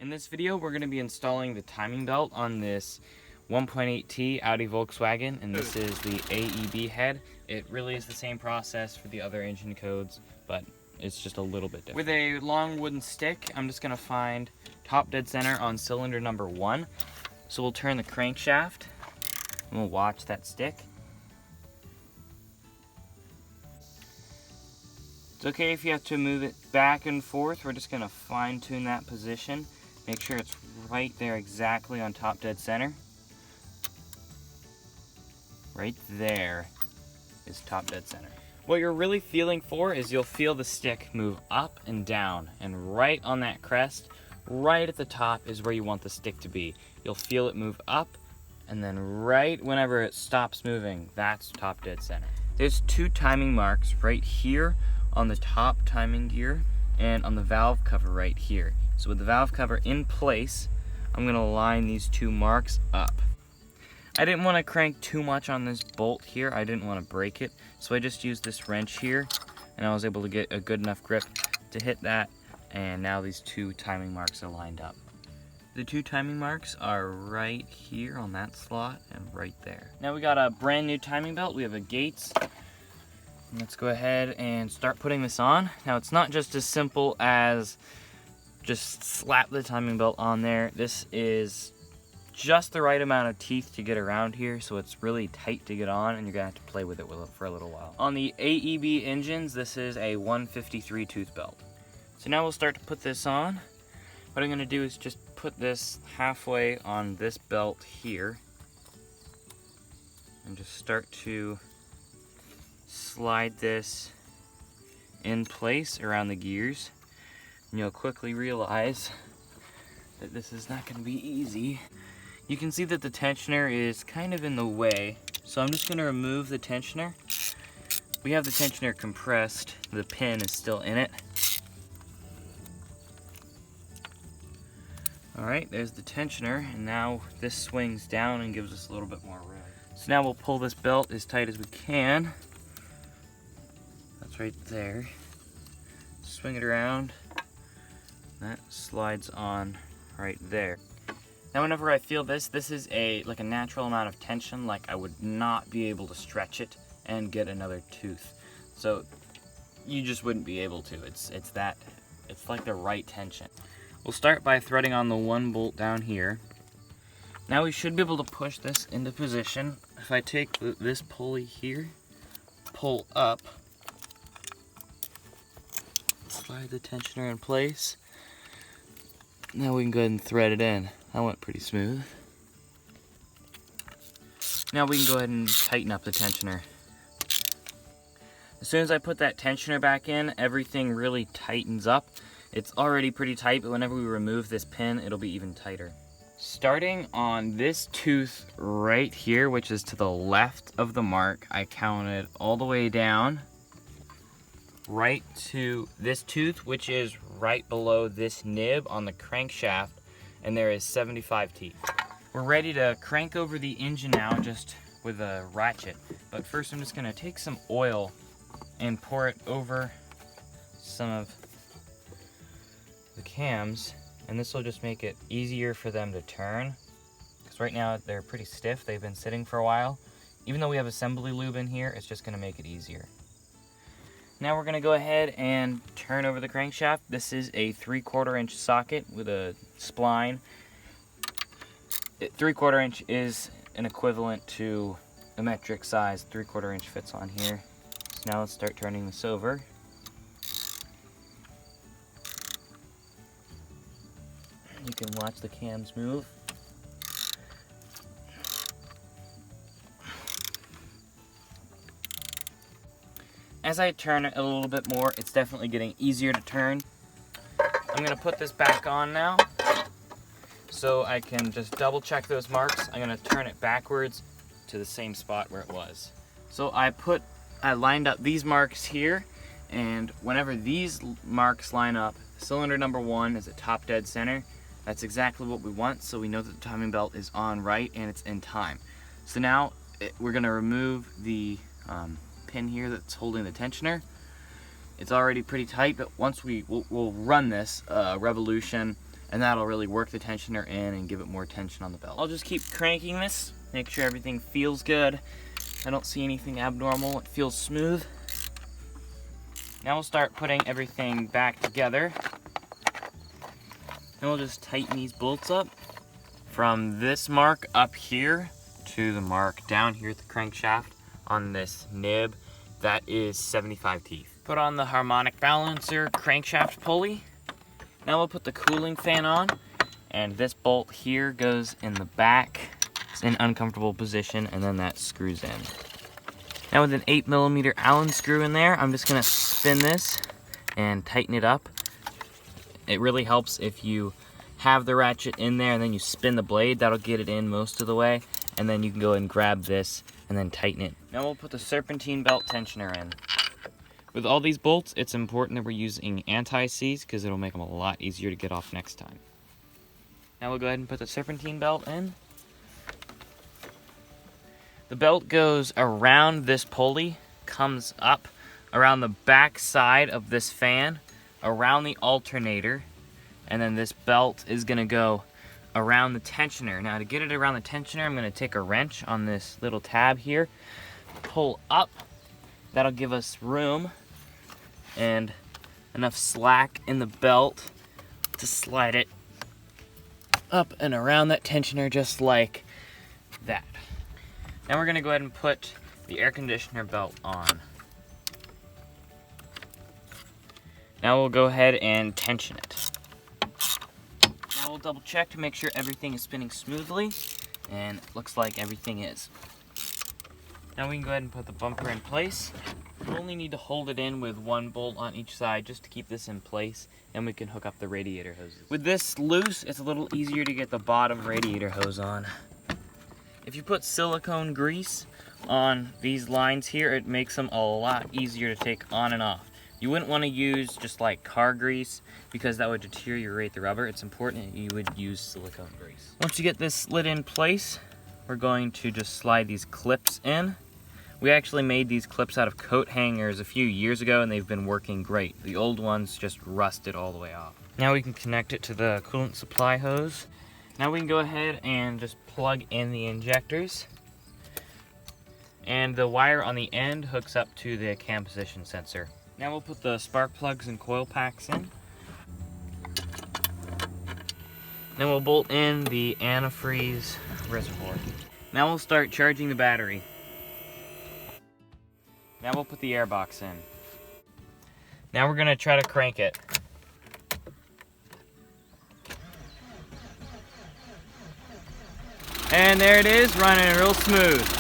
In this video, we're going to be installing the timing belt on this 1.8T Audi Volkswagen, and this is the AEB head. It really is the same process for the other engine codes, but it's just a little bit different. With a long wooden stick, I'm just going to find top dead center on cylinder number 1. So we'll turn the crankshaft, and we'll watch that stick. It's okay if you have to move it back and forth. We're just going to fine tune that position. Make sure it's right there exactly on top dead center. Right there is top dead center. What you're really feeling for is you'll feel the stick move up and down, and right on that crest, right at the top is where you want the stick to be. You'll feel it move up, and then right whenever it stops moving, that's top dead center. There's 2 timing marks right here on the top timing gear and on the valve cover right here. So with the valve cover in place, I'm going to line these 2 marks up. I didn't want to crank too much on this bolt here. I didn't want to break it, so I just used this wrench here, and I was able to get a good enough grip to hit that, and now these 2 timing marks are lined up. The 2 timing marks are right here on that slot and right there. Now we got a brand new timing belt. We have a Gates. Let's go ahead and start putting this on. Now it's not just as simple as just slap the timing belt on there. This is just the right amount of teeth to get around here, so it's really tight to get on, and you're gonna have to play with it for a little while. On the AEB engines, this is a 153 tooth belt. So now we'll start to put this on. What I'm gonna do is just put this halfway on this belt here and just start to slide this in place around the gears, and you'll quickly realize that this is not going to be easy. You can see that the tensioner is kind of in the way, so I'm just going to remove the tensioner. We have the tensioner compressed, the pin is still in it. Alright, there's the tensioner, and now this swings down and gives us a little bit more room. So now we'll pull this belt as tight as we can. Right there. Swing it around. That slides on right there. Now whenever I feel this is like a natural amount of tension, like I would not be able to stretch it and get another tooth. So you just wouldn't be able to. It's like the right tension. We'll start by threading on the 1 bolt down here. Now we should be able to push this into position. If I take this pulley here, pull up, slide the tensioner in place. Now we can go ahead and thread it in. That went pretty smooth. Now we can go ahead and tighten up the tensioner. As soon as I put that tensioner back in, everything really tightens up. It's already pretty tight, but whenever we remove this pin, it'll be even tighter. Starting on this tooth right here, which is to the left of the mark, I counted all the way down right to this tooth, which is right below this nib on the crankshaft, and there is 75 teeth. We're ready to crank over the engine now, just with a ratchet. But first I'm just gonna take some oil and pour it over some of the cams, and this will just make it easier for them to turn, because right now they're pretty stiff. They've been sitting for a while. Even though we have assembly lube in here, it's just gonna make it easier. Now we're gonna go ahead and turn over the crankshaft. This is a 3/4 inch socket with a spline. 3/4 inch is an equivalent to a metric size. 3/4 inch fits on here. So now let's start turning this over. You can watch the cams move. As I turn it a little bit more, it's definitely getting easier to turn. I'm gonna put this back on now, so I can just double check those marks. I'm gonna turn it backwards to the same spot where it was. So I lined up these marks here, and whenever these marks line up, cylinder number 1 is at top dead center. That's exactly what we want, so we know that the timing belt is on right and it's in time. So now we're gonna remove the pin here that's holding the tensioner. It's already pretty tight, but once we'll run this revolution and that'll really work the tensioner in and give it more tension on the belt. I'll just keep cranking this, make sure everything feels good. I don't see anything abnormal, it feels smooth. Now we'll start putting everything back together. And we'll just tighten these bolts up from this mark up here to the mark down here at the crankshaft on this nib. That is 75 teeth. Put on the harmonic balancer crankshaft pulley. Now we'll put the cooling fan on, and this bolt here goes in the back. It's in uncomfortable position, and then that screws in. Now with an 8mm Allen screw in there, I'm just gonna spin this and tighten it up. It really helps if you have the ratchet in there and then you spin the blade. That'll get it in most of the way, and then you can go and grab this and then tighten it. Now we'll put the serpentine belt tensioner in. With all these bolts, it's important that we're using anti-seize because it'll make them a lot easier to get off next time. Now we'll go ahead and put the serpentine belt in. The belt goes around this pulley, comes up around the back side of this fan, around the alternator, and then this belt is gonna go around the tensioner. Now to get it around the tensioner, I'm gonna take a wrench on this little tab here, pull up. That'll give us room and enough slack in the belt to slide it up and around that tensioner just like that. Now we're gonna go ahead and put the air conditioner belt on. Now we'll go ahead and tension it. Now we'll double check to make sure everything is spinning smoothly, and it looks like everything is. Now we can go ahead and put the bumper in place. We only need to hold it in with one bolt on each side just to keep this in place, and we can hook up the radiator hoses. With this loose, it's a little easier to get the bottom radiator hose on. If you put silicone grease on these lines here, it makes them a lot easier to take on and off. You wouldn't want to use just like car grease because that would deteriorate the rubber. It's important that you would use silicone grease. Once you get this lid in place, we're going to just slide these clips in. We actually made these clips out of coat hangers a few years ago, and they've been working great. The old ones just rusted all the way off. Now we can connect it to the coolant supply hose. Now we can go ahead and just plug in the injectors. And the wire on the end hooks up to the cam position sensor. Now we'll put the spark plugs and coil packs in. Then we'll bolt in the antifreeze reservoir. Now we'll start charging the battery. Now we'll put the air box in. Now we're gonna try to crank it. And there it is, running real smooth.